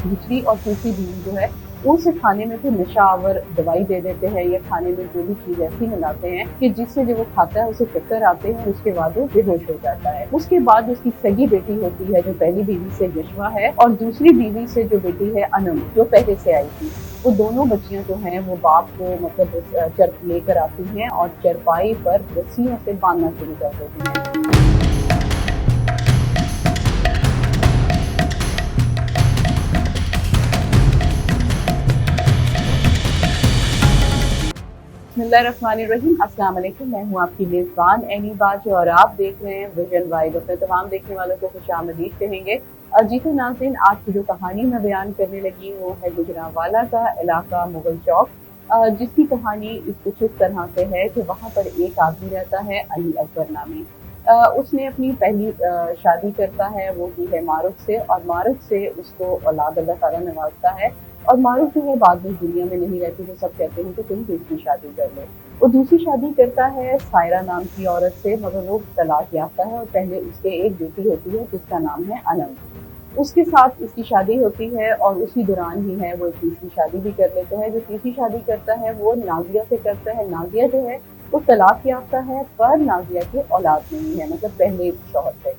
दूसरी और तीसरी बीवी जो है उसे खाने में फिर नशा आवर दवाई दे देते हैं या खाने में जो भी चीज ऐसी मिलाते हैं कि जिससे जो वो खाता है उसे चक्कर आते हैं और उसके बाद वो बेहोश हो जाता है। उसके बाद उसकी सगी बेटी होती है जो पहली बीवी से यशवा है और दूसरी बीवी से जो बेटी है अनम जो पहले से आई थी। वो दोनों बच्चियां जो हैं वो बाप को मतलब चर लेकर आती हैं और चरपाई पर रस्सियों से बांधना शुरू कर देती हैं। बिस्मिल्लाहिर्रहमानिर्रहीम, अस्सलाम वालेकुम। मैं हूँ आपकी मेज़बान एनी बाज और आप देख रहे हैं विजन वाइब। अपने तमाम देखने वालों को खुशामदीद कहेंगे। जी तो नाज़रीन, आज की जो कहानी मैं बयान करने लगी हूँ है गुजरांवाला का इलाका मुगल चौक, जिसकी कहानी कुछ इस तरह से है कि वहाँ पर एक आदमी रहता है अली अकबर नामी। उसने अपनी पहली शादी करता है, वो की है मारुफ से, और मारुफ से उसको औलाद अल्लाह ताला नवाजता है। और मारुफ जो है बाद में दुनिया में नहीं रहती, तो सब कहते हैं कि तुम दूसरी शादी कर लो। वो दूसरी शादी करता है सायरा नाम की औरत से, मगर वो तलाक याफ्ता है और पहले उसके एक बेटी होती है जिसका नाम है अनम। उसके साथ इसकी शादी होती है और उसी दौरान ही है वो एक तीसरी शादी भी कर लेता है। जो तीसरी शादी करता है वो नाजिया से करता है। नाजिया जो है वो तलाक याफ्ता है, पर नाजिया की औलाद नहीं है, मतलब पहले शौहर से।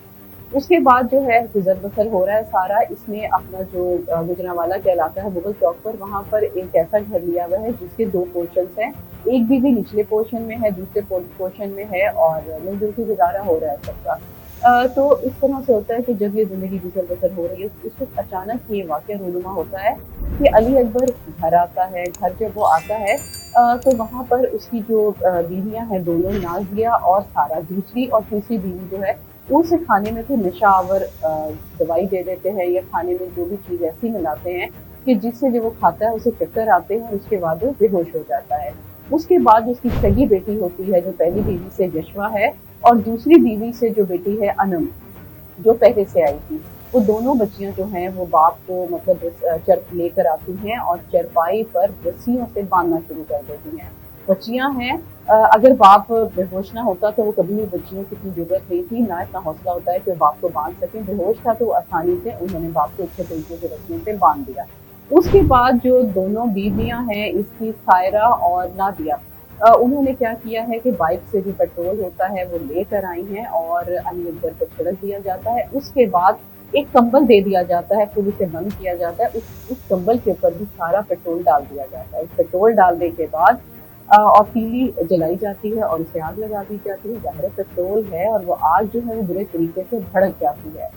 उसके बाद जो है गुजर बसर हो रहा है सारा। इसने अपना जो गुजरांवाला का इलाका है मुगल चौक पर, वहाँ पर एक ऐसा घर लिया हुआ है जिसके दो पोर्शंस हैं। एक बीवी निचले पोर्शन में है, दूसरे पोर्शन में है, और मिलजुल के गुजारा हो रहा है सबका। तो इस तरह से होता है कि जब ये ज़िंदगी गुजर बसर हो रही है, उस वक्त अचानक ये वाक़या रूनुमा होता है कि अली अकबर घर आता है। घर जब वो आता है तो वहाँ पर उसकी जो बीवियाँ हैं दोनों, नाज़िया और सारा, दूसरी और तीसरी बीवी जो है, उसे खाने में फिर नशा आवर दवाई दे देते हैं या खाने में जो भी चीज़ ऐसी मिलाते हैं कि जिससे जो वो खाता है उसे चक्कर आते हैं और उसके बाद वो बेहोश हो जाता है। उसके बाद उसकी सगी बेटी होती है जो पहली बीवी से यशवा है और दूसरी बीवी से जो बेटी है अनम जो पहले से आई थी। वो दोनों बच्चियां जो हैं वो बाप को मतलब चर लेकर आती हैं और चरपाई पर रस्सियों से बांधना शुरू कर देती हैं। बच्चियां हैं, अगर बाप बेहोश ना होता तो वो कभी भी बच्चियों की इतनी जरूरत नहीं थी, ना इतना हौसला होता है कि बाप को बांध सकें। बेहोश था तो आसानी से उन्होंने बाप को अच्छे तरीके से रस्सियों से बांध दिया। उसके बाद जो दोनों बीवियां हैं इसकी, सायरा और नादिया, उन्होंने क्या किया है कि बाइक से जो पेट्रोल होता है वो लेकर आई हैं और अली अकबर को छिड़क दिया जाता है। उसके बाद एक कंबल दे दिया जाता है, फिर उसे बंद किया जाता है। उस कंबल के ऊपर भी सारा पेट्रोल डाल दिया जाता है। पेट्रोल डालने के बाद और तीली जलाई जाती है और उसे आग लगा दी जाती है। ज़ाहिर पेट्रोल है और वो आग जो है वो बुरे तरीके से भड़क जाती है।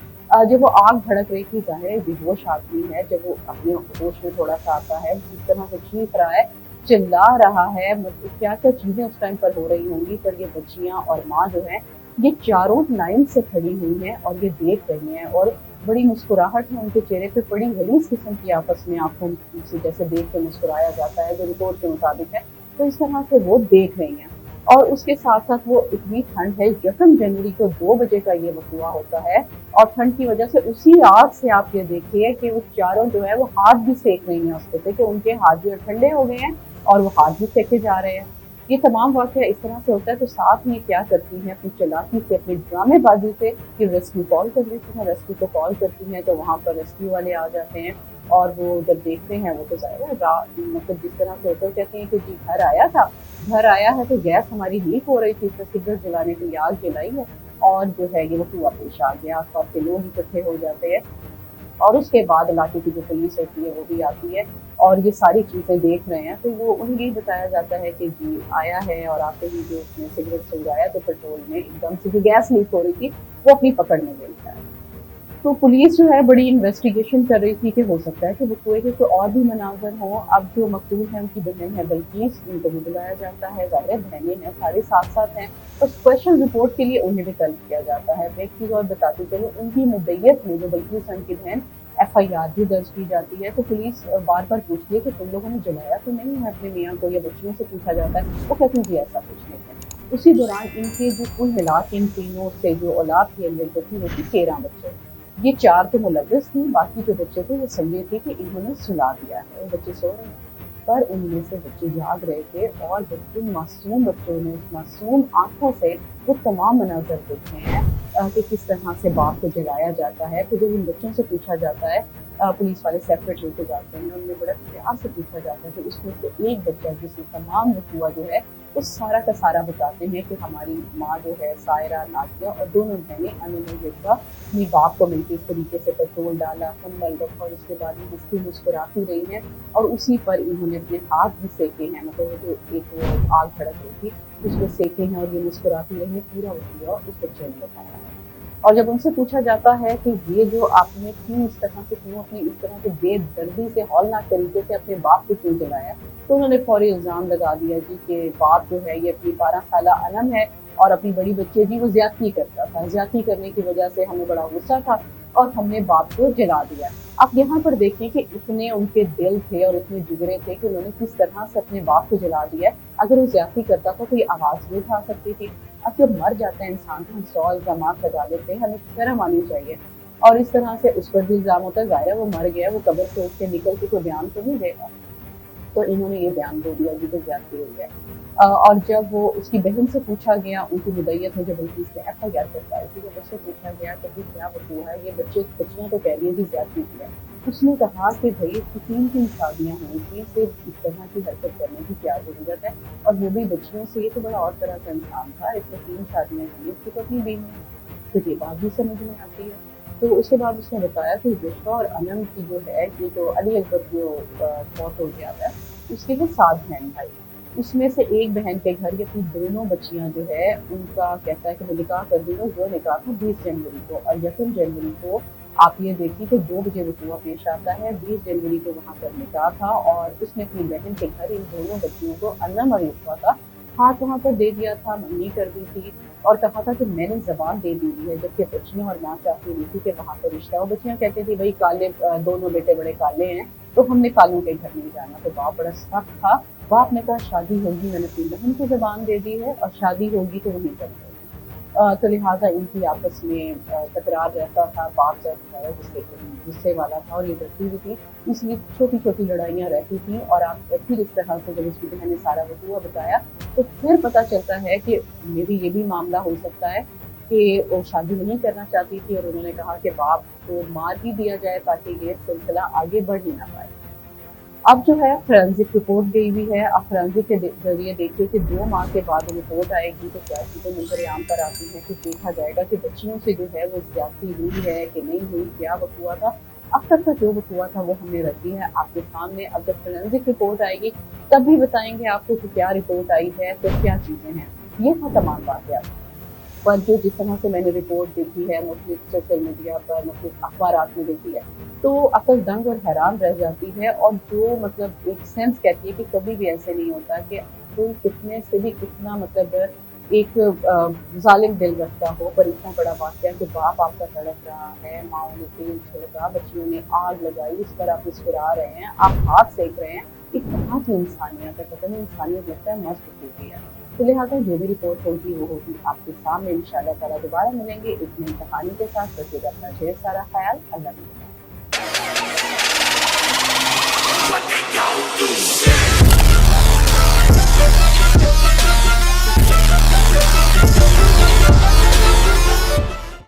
जब वो आग भड़क रही थी, ज़ाहिर है बेहोश आदमी है, जब वो अपने होश में थोड़ा सा आता है, जिस तरह से चीख रहा है, चिल्ला रहा है, मतलब क्या क्या चीज़ें उस टाइम पर हो रही होंगी। पर ये बच्चियाँ और माँ जो है ये चारों लाइन से खड़ी हुई हैं और ये देख रही हैं, और बड़ी मुस्कुराहट है उनके चेहरे पे, बड़ी गलीज़ किस्म की आपस में आंखों से जैसे देख के मुस्कुराया जाता है, जो रिपोर्ट के मुताबिक है। तो इस तरह से वो देख रही हैं। और उसके साथ साथ वो इतनी ठंड है, 1 जनवरी को 2 बजे का ये वक़्वा होता है, और ठंड की वजह से उसी आग से आप ये देखिए कि वो चारों जो है वो हाथ भी सेक रही हैं उसके, कि उनके हाथ जो ठंडे हो गए हैं और वो हाथ भी सेके जा रहे हैं। ये तमाम वाक़या इस तरह से होता है। तो साथ में क्या करती हैं, अपनी चालाकी से, अपनी ड्रामेबाज़ी से, कि रेस्क्यू कॉल कर देती हैं। रेस्क्यू को कॉल करती हैं तो वहाँ पर रेस्क्यू वाले आ जाते हैं, और वो जब देखते हैं वो तो ज़ाहिर है मतलब जिस तरह से होता है, कहते हैं कि जी घर आया है तो गैस हमारी लीक हो रही थी, तो सिगरेट जलाने के लिए आग जलाई है और जो है ये वक़्वा पेश आ गया। आस-पास के लोग इकट्ठे हो जाते हैं और उसके बाद इलाके की जो पुलिस होती है वो भी आती है और ये सारी चीज़ें देख रहे हैं। तो वो उन्हें यही बताया जाता है कि जी आया है, और आते ही जो उसने सिगरेट सुलगाया तो पेट्रोल में एकदम से जो गैस लीक हो रही थी वो अपनी पकड़ में ले लिया है। तो पुलिस जो है बड़ी इन्वेस्टिगेशन कर रही थी कि हो सकता है कि वक़्वे के कोई और भी मनाज़र हों। अब जो मक़तूल है उनकी बहन है बल्कीस, उनको भी बुलाया जाता है। ज़ाहिर है बहनें हैं, सारे साथ-साथ हैं, और स्पेशल रिपोर्ट के लिए उन्हें भी तलब किया जाता है। मैं एक चीज़ और बताती चलूँ, उनकी मुद्दईयत में, जो बल्कीस है उनकी बहन, एफआईआर भी दर्ज की जाती है। तो पुलिस बार-बार पूछती है कि तुम लोगों ने जलाया तो नहीं है अपने मियाँ को, या बच्चियों से पूछा जाता है, वो कहती हैं जी ऐसा कुछ नहीं है। उसी दौरान इनके जो कुल मिला के इन तीनों से जो औलाद थी अली अकबर की, वो थी 13 बच्चे। ये 4 तो मुलव्वस थी, बाकी जो बच्चे थे वो समझे थे कि इन्होंने सुला दिया है, वो बच्चे सो रहे हैं। पर उनमें से बच्चे जाग रहे थे, और बच्चे, मासूम बच्चों ने मासूम आँखों से वो तमाम मनाज़र देखे हैं कि किस तरह से बाप को जलाया जाता है। तो जब इन बच्चों से पूछा जाता है पुलिस वाले सेपरेट लेके जाते हैं, उनमें बड़ा प्यार से पूछा जाता है। तो उसमें से एक बच्चा जिसने तमाम वक़ूआ जो है वो सारा का सारा बताते हैं कि हमारी माँ जो है सायरा, नाज़िया और दोनों बहनें अनन और ज़ेफ़ा अपने बाप को मिलके इस तरीके से पेट्रोल डाला, कंबल रखा और उसके बाद में हँसती मुस्कुराती रही हैं और उसी पर इन्होंने अपने हाथ भी सेके हैं। मतलब वो जो एक वो आग भड़क रही थी, उसको सेके हैं और ये मुस्कुराती रही हैं। पूरा वक़ूआ उस बच्चे ने बताया है। और जब उनसे पूछा जाता है कि ये जो आपने क्यों इस तरह से क्यों अपनी इस तरह से बेदर्दी से हौलनाक तरीके से अपने बाप को क्यों जलाया, तो उन्होंने फौरी इल्ज़ाम लगा दिया जी कि बाप जो है ये अपनी 12 साला अनम है और अपनी बड़ी बच्ची है जी वो ज़्यादती करता था। ज़्यादती करने की वजह से हमें बड़ा गुस्सा था और हमने बाप को जला दिया। आप यहाँ पर देखें कि इतने उनके दिल थे और इतने जिगरे थे कि उन्होंने किस तरह से अपने बाप को जला दिया है। अगर वो ज़्यादती करता था तो ये आवाज़ भी उठा सकती थी। अब जब मर जाता है इंसान तो हम 100 इल्ज़ामात लगा देते हैं, हमें शर्म आनी चाहिए। और इस तरह से उस पर भी इल्ज़ाम होता है, ज़ाहिर है वो मर गया, वो कब्र से उठ के निकल के कोई बयान तो नहीं देगा। तो इन्होंने ये बयान दे दिया जी कि ज़्यादती हुई है। और जब वो उसकी बहन से पूछा गया, उनकी मुद्दईयत में जब बल्कि इसने एफआईआर करवाई थी, जब उससे पूछा गया कि क्या वक़ूआ है, ये बच्चियाँ तो कह रही हैं जी ज़्यादती की है। उसने कहा कि भई इसकी 3-3 शादियाँ हुई थी, सिर्फ़ इस तरह की हरकत करने की क्या ज़रूरत है? और वो भी बच्चियों से, ये तो बड़ा और तरह का इंसान था, इसने 3 शादियाँ की, इसकी तो अपनी बीवी है। तो ये बात भी समझ में आती है। तो उसके बाद उसने बताया कि ज़ुल्फ़ा और अनम की जो है, ये जो अली अकबर जो फौत हो गया था, उसके वो 7 बहन-भाई। उसमें से एक बहन के घर ये अपनी दोनों बच्चियाँ जो है, उनका कहता है कि मैं निकाह कर दूँगा। वो निकाह था 20 जनवरी को और यकम जनवरी को आप ये देखिए कि 2 बजे वक़ूआ पेश आता है। 20 जनवरी को वहाँ पर निकाह था और उसने अपनी बहन के घर इन दोनों बच्चियों को अनम और यूसुफ़ा का हाथ वहाँ पर दे दिया था, मंगनी कर दी थी और कहा था कि मैंने ज़बान दे दी है, जबकि बच्चियाँ और माँ चाहती नहीं थी कि वहाँ पर रिश्ता हो। बच्चियाँ कहती थी भई काले दोनों बेटे बड़े काले हैं, तो हमने कालों के घर नहीं जाना। तो बाप बड़ा सख्त था। बाप ने कहा शादी होगी, मैंने अपनी बहन को ज़बान दे दी है और शादी होगी तो वहीं पर होगी। तो लिहाजा इनकी आपस में तकरार रहता था। बाप ज़्यादा गुस्से वाला था और ये डरती भी थी, इसलिए छोटी-छोटी लड़ाइयाँ रहती थीं। और आप फिर इस तरह से जब उसकी बहन ने सारा वक़ूआ बताया, तो फिर पता चलता है कि मेबी ये भी मामला हो सकता है कि वो शादी नहीं करना चाहती थी और उन्होंने कहा कि बाप को मार ही दिया जाए ताकि ये सिलसिला आगे बढ़ ही ना पाए। अब जो है फोरेंसिक रिपोर्ट गई हुई है। अब फोरेंसिक के ज़रिए देखिए कि 2 माह के बाद रिपोर्ट आएगी तो क्या चीज़ें नज़र-ए-आम पर आती हैं, कि देखा जाएगा कि बच्चियों से जो है वो ज़्यादती हुई है कि नहीं हुई, क्या वक़ूआ था। अब तक का जो वक़ूआ था वो हमने रख दिया है आपके सामने। अब जब फोरेंसिक रिपोर्ट आएगी तब भी बताएँगे आपको कि क्या रिपोर्ट आई है, तो क्या चीज़ें हैं। ये था तमाम वाक़यात। पर जो जिस तरह से मैंने रिपोर्ट देखी है, मुख्तलिफ सोशल मीडिया पर, मुख्तलिफ अखबारात में देखी है, तो अक्ल दंग और हैरान रह जाती है। और जो मतलब एक सेंस कहती है कि कभी भी ऐसे नहीं होता कि कोई कितने से भी कितना मतलब एक ज़ालिम दिल रखता हो, पर इतना बड़ा वाक़या कि बाप आपका तड़प रहा है, माँओं ने तेल छिड़का, बच्चियों ने आग लगाई, उस पर आप मुस्कुरा रहे हैं, आप हाथ सेक रहे हैं। एक कहाँ की इंसानियत है, पता नहीं इंसानियत लगता है मस्त होती है। तो लिहाजा जो भी रिपोर्ट होगी वो होगी आपके सामने। इंशाअल्लाह ताला दोबारा मिलेंगे एक नई कहानी के साथ। रखिएगा अपना ढेर सारा ख्याल। अल्लाह